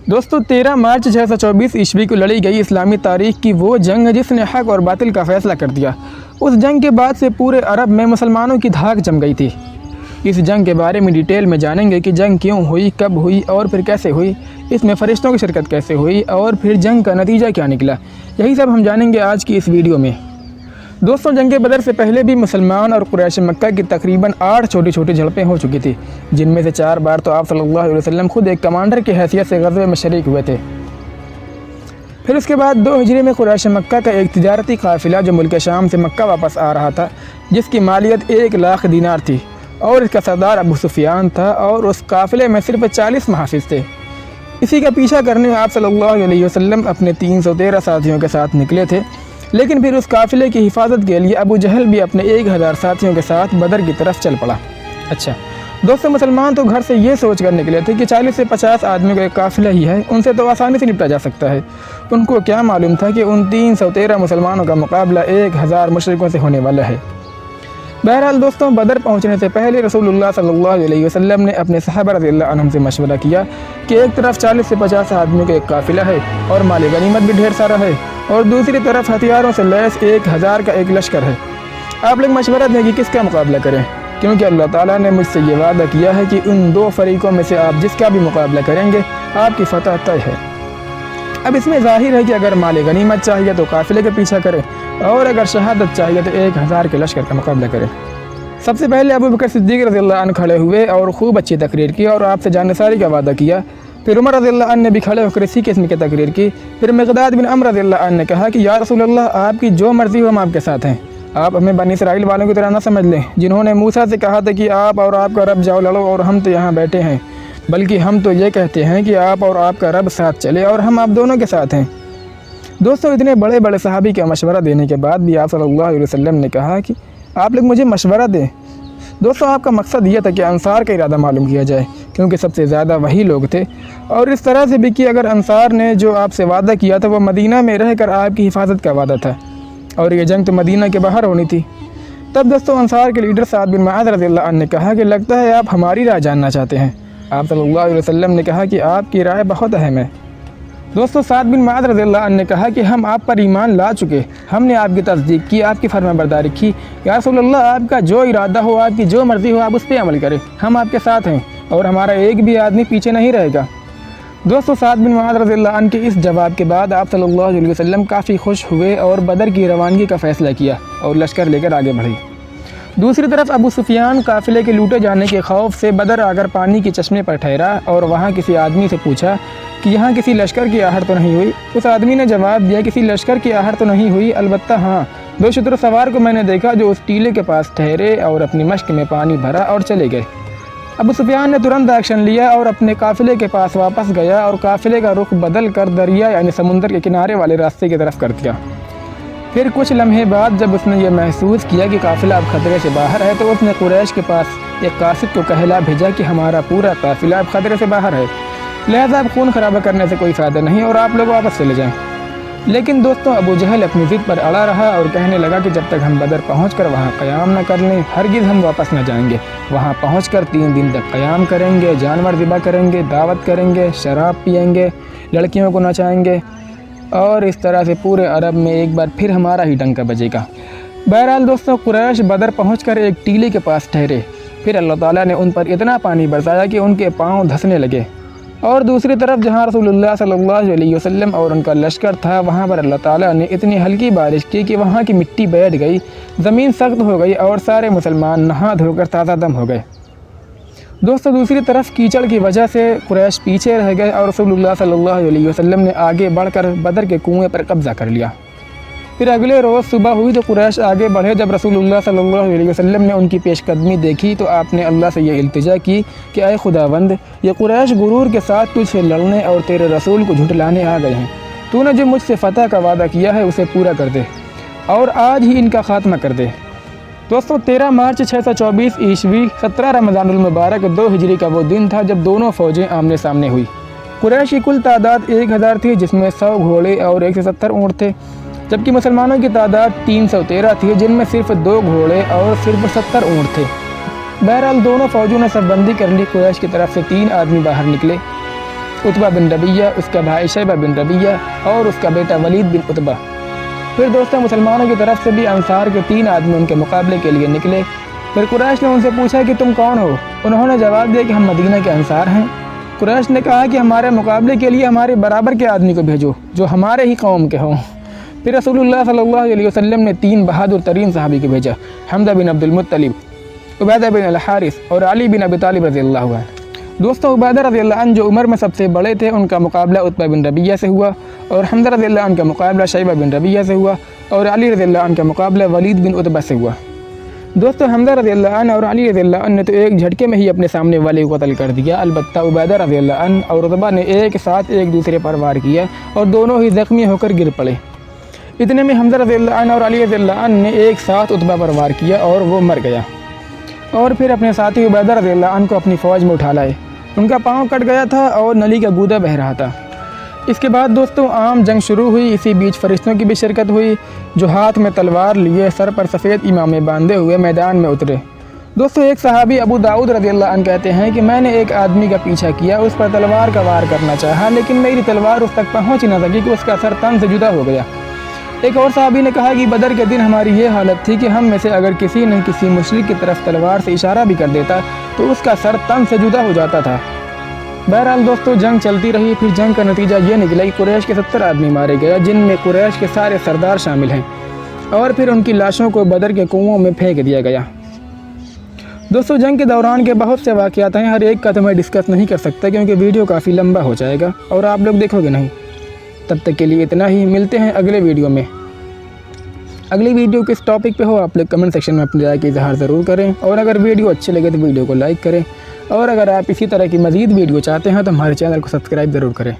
दोस्तों 13 मार्च 624 ईस्वी को लड़ी गई इस्लामी तारीख की वो जंग जिसने हक़ और बातिल का फ़ैसला कर दिया। उस जंग के बाद से पूरे अरब में मुसलमानों की धाक जम गई थी। इस जंग के बारे में डिटेल में जानेंगे कि जंग क्यों हुई, कब हुई और फिर कैसे हुई, इसमें फ़रिश्तों की शिरकत कैसे हुई और फिर जंग का नतीजा क्या निकला। यही सब हम जानेंगे आज की इस वीडियो में। दोस्तों जंग बदर से पहले भी मुसलमान और कुरैश मक्का की तकरीबन 8 छोटी छोटी झड़पें हो चुकी थी, जिनमें से 4 बार तो आप सल्लल्लाहु अलैहि वसल्लम खुद एक कमांडर की हैसियत से ग़ज़वे में शरीक हुए थे। फिर उसके बाद 2 हिजरी में कुरैश मक्का का एक तिजारती काफ़िला जो मुल्क शाम से मक्का वापस आ रहा था, जिसकी मालियत 1 लाख दीनार थी और इसका सरदार अबू सुफियान था और उस काफ़िले में सिर्फ 40 मुहाफ़िज़ थे। इसी का पीछा करने आप सल्लल्लाहु अलैहि वसल्लम अपने 313 साथियों के साथ निकले थे, लेकिन फिर उस काफ़िले की हिफाजत के लिए अबू जहल भी अपने 1000 साथियों के साथ बदर की तरफ चल पड़ा। अच्छा दोस्तों, मुसलमान तो घर से ये सोच कर निकले थे कि 40 से 50 आदमियों का एक काफ़िला ही है, उनसे तो आसानी से निपटा जा सकता है। उनको क्या मालूम था कि उन 313 मुसलमानों का मुकाबला 1000 मुशरिकों से होने वाला है। बहरहाल दोस्तों, बदर पहुंचने से पहले रसूलुल्लाह सल्लल्लाहु अलैहि वसल्लम ने अपने सहाबा रज़ियल्लाहु अन्हुम से मशवरा किया कि एक तरफ 40 से 50 आदमियों का एक काफ़िला है और माल गनीमत भी ढेर सारा है, और दूसरी तरफ हथियारों से लैस 1000 का एक लश्कर है। आप लोग मशवरा दें कि किसका मुकाबला करें, क्योंकि अल्लाह ताला ने मुझसे ये वादा किया है कि उन 2 फरीक़ों में से आप जिसका भी मुकाबला करेंगे आपकी फ़तह तय है। अब इसमें ज़ाहिर है कि अगर माल गनीमत चाहिए तो काफ़िले के पीछा करें, और अगर शहादत चाहिए तो 1000 के लश्कर का मुकाबला करें। सबसे पहले अबू बकर सिद्दीक़ रज़ियल्लाहु अन्हु खड़े हुए और खूब अच्छी तकरीर की और आपसे जानिसारी का वादा किया। फिर उमर रज़ियल्लाहु अन्हु ने भी खड़े होकर इसी किस्म की तकरीर की। फिर मिक़दाद बिन अम्र रज़ियल्लाहु अन्हु ने कहा कि या रसूल अल्लाह, आपकी जो मर्ज़ी हो हम आपके साथ हैं। आप हमें बनी इसराइल वालों की तरह ना समझ लें, जिन्होंने मूसा से कहा था कि आप और आपका रब जाओ लड़ो और हम तो यहाँ बैठे हैं, बल्कि हम तो ये कहते हैं कि आप और आपका रब साथ चले और हम आप दोनों के साथ हैं। दोस्तों इतने बड़े बड़े सहाबी का मशवरा देने के बाद भी आप सल्लल्लाहु अलैहि वसल्लम ने कहा कि आप लोग मुझे मशवरा दें। दोस्तों आपका मकसद ये था कि अंसार का इरादा मालूम किया जाए, क्योंकि सबसे ज़्यादा वही लोग थे, और इस तरह से भी कि अगर अंसार ने जो आपसे वादा किया था वो मदीना में रहकर आपकी हिफाजत का वादा था, और ये जंग तो मदीना के बाहर होनी थी। तब दोस्तों अंसार के लीडर साद बिन मुआज़ रज़ियल्लाहु अन्हु ने कहा कि लगता है आप हमारी राय जानना चाहते हैं। आप सल्लल्लाहु अलैहि वसल्लम ने कहा कि आपकी राय बहुत अहम है। दोस्तों साद बिन मुआज़ रज़ियल्लाहु अन्हु ने कहा कि हम आप पर ईमान ला चुके, हमने आपकी तस्दीक की, आपकी फरमाबरदारी की। या रसूलल्लाह, आपका जो इरादा हो, आपकी जो मर्ज़ी हो, आप उस पर अमल करें, हम आपके साथ हैं और हमारा एक भी आदमी पीछे नहीं रहेगा। दोस्तों साद बिन मुआज़ रज़ियल्लाहु अन्हु के इस जवाब के बाद आप सल्लल्लाहु अलैहि वसल्लम काफ़ी खुश हुए और बदर की रवानगी का फ़ैसला किया और लश्कर लेकर आगे बढ़े। दूसरी तरफ अबू सुफियान काफ़िले के लूटे जाने के खौफ से बदर आकर पानी के चश्मे पर ठहरा और वहाँ किसी आदमी से पूछा कि यहाँ किसी लश्कर की आहट तो नहीं हुई। उस आदमी ने जवाब दिया, किसी लश्कर की आहट तो नहीं हुई, अलबत्ता हाँ 2 शतुर सवार को मैंने देखा जो उस टीले के पास ठहरे और अपनी मश्क में पानी भरा और चले गए। अबू सुफियान ने तुरंत एक्शन लिया और अपने काफ़िले के पास वापस गया और काफ़िले का रुख बदल कर दरिया यानी समुंदर के किनारे वाले रास्ते की तरफ कर दिया। फिर कुछ लम्हे बाद जब उसने ये महसूस किया कि काफ़िला अब खतरे से बाहर है, तो उसने कुरैश के पास एक कासिद को कहला भेजा कि हमारा पूरा काफ़िला अब खतरे से बाहर है, लिहाजा अब खून खराबा करने से कोई फ़ायदा नहीं और आप लोग वापस चले जाएं। लेकिन दोस्तों अबू जहल अपनी ज़िद पर अड़ा रहा और कहने लगा कि जब तक हम बदर पहुंचकर वहां क़याम न कर लें हरगिज़ हम वापस न जाएंगे। वहां पहुंचकर 3 दिन तक क़याम करेंगे, जानवर ज़िबा करेंगे, दावत करेंगे, शराब पिएंगे, लड़कियों को नचाएंगे, और इस तरह से पूरे अरब में एक बार फिर हमारा ही डंका बजेगा। बहरहाल दोस्तों कुरैश बदर पहुंचकर एक टीले के पास ठहरे। फिर अल्लाह ताला ने उन पर इतना पानी बरसाया कि उनके पाँव धंसने लगे, और दूसरी तरफ जहां रसूलुल्लाह सल्लल्लाहु अलैहि वसल्लम और उनका लश्कर था, वहां पर अल्लाह ताला ने इतनी हल्की बारिश की कि वहां की मिट्टी बैठ गई, ज़मीन सख्त हो गई और सारे मुसलमान नहा धोकर ताज़ा दम हो गए। दोस्तों दूसरी तरफ कीचड़ की वजह से कुरैश पीछे रह गए और रसूलुल्लाह सल्लल्लाहु अलैहि वसल्लम ने आगे बढ़कर बदर के कुएं पर कब्ज़ा कर लिया। फिर अगले रोज़ सुबह हुई तो कुरैश आगे बढ़े। जब रसूलुल्लाह सल्लल्लाहु अलैहि वसल्लम ने उनकी पेशकदमी देखी तो आपने अल्लाह से ये इल्तिजा की कि ऐ खुदावंद, ये कुरैश गुरूर के साथ तुझसे लड़ने और तेरे रसूल को झुठलाने आ गए हैं। तूने जो मुझसे फ़तह का वादा किया है उसे पूरा कर दे और आज ही इनका ख़ात्मा कर दे। दोस्तों 13 मार्च 624 ईस्वी 17 रमज़ानुल मुबारक 2 हिजरी का वो दिन था जब दोनों फ़ौजें आमने सामने हुई। कुरैश की कुल तादाद 1000 थी, जिसमें 100 घोड़े और 170 ऊँट थे, जबकि मुसलमानों की तादाद 313 थी, जिनमें सिर्फ 2 घोड़े और सिर्फ 70 ऊँट थे। बहरहाल दोनों फ़ौजों ने सबबंदी कर ली। कुरैश की तरफ से 3 आदमी बाहर निकले उत्बा बिन रबिया, उसका भाई शैबा बिन रबिया और उसका बेटा वलीद बिन उत्बा। फिर दोस्तों मुसलमानों की तरफ से भी अंसार के 3 आदमी उनके मुकाबले के लिए निकले। फिर कुरैश ने उनसे पूछा कि तुम कौन हो? उन्होंने जवाब दिया कि हम मदीना के अंसार हैं। कुरैश ने कहा कि हमारे मुकाबले के लिए हमारे बराबर के आदमी को भेजो जो हमारे ही कौम के हों। फिर रसूलुल्लाह सल्लल्लाहु अलैहि वसल्लम ने 3 बहादुर तरीन सहाबी को भेजा, हमजा बिन अब्दुल मुत्तलिब, उबैदा बिन अल हारिस और अली बिन अबी तालिब रज़ियल्लाहु अन्हु। दोस्तों उबैदा रज़ियल्लाहु अन्हु जो उम्र में सबसे बड़े थे, उनका मुकाबला उत्बा बिन रबिया से हुआ और हमजा रज़ियल्लाहु अन्हु का मुकाबला शैबा बिन रबिया से हुआ और अली रज़ियल्लाहु अन्हु का मुकाबला वलीद बिन उत्बा से हुआ। दोस्तों हमजा रज़ियल्लाहु अन्हु और अली रज़ियल्लाहु अन्हु ने तो एक झटके में ही अपने सामने वाले को कत्ल कर दिया। अलबत्ता उबैदा रज़ियल्लाहु अन्हु और उत्बा ने एक साथ एक दूसरे पर वार किया और दोनों ही ज़ख्मी होकर गिर पड़े। इतने में हमजा रज़ियल्लाहु अन्हु और अली रज़ियल्लाहु अन्हु ने एक साथ उत्बा पर वार किया और वो मर गया और फिर अपने साथी उबैदा रज़ियल्लाहु अन्हु को अपनी फ़ौज में उठा लाए। उनका पाँव कट गया था और नली का गूदा बह रहा था। इसके बाद दोस्तों आम जंग शुरू हुई। इसी बीच फरिश्तों की भी शिरकत हुई जो हाथ में तलवार लिए सर पर सफ़ेद इमामे बांधे हुए मैदान में उतरे। दोस्तों एक सहाबी अबू दाऊद रज़ियल्लाहु अन्हु कहते हैं कि मैंने एक आदमी का पीछा किया, उस पर तलवार का वार करना चाहा लेकिन मेरी तलवार उस तक पहुँच ही न सकी कि उसका सर तन से जुदा हो गया। एक और सहाबी ने कहा कि बदर के दिन हमारी ये हालत थी कि हम में से अगर किसी ने किसी मुशरिक की तरफ तलवार से इशारा भी कर देता तो उसका सर तन से जुदा हो जाता था। बहरहाल दोस्तों जंग चलती रही। फिर जंग का नतीजा ये निकला कि कुरैश के 70 आदमी मारे गए जिनमें कुरैश के सारे सरदार शामिल हैं और फिर उनकी लाशों को बदर के कुओं में फेंक दिया गया। दोस्तों जंग के दौरान के बहुत से वाक़यात हैं, हर एक का तो मैं डिस्कस नहीं कर सकता क्योंकि वीडियो काफ़ी लंबा हो जाएगा और आप लोग देखोगे नहीं। तब तक के लिए इतना ही, मिलते हैं अगले वीडियो में। अगली वीडियो किस टॉपिक पे हो आप लोग कमेंट सेक्शन में अपनी राय का इजहार ज़रूर करें और अगर वीडियो अच्छी लगे तो वीडियो को लाइक करें और अगर आप इसी तरह की मज़ीद वीडियो चाहते हैं तो हमारे चैनल को सब्सक्राइब ज़रूर करें।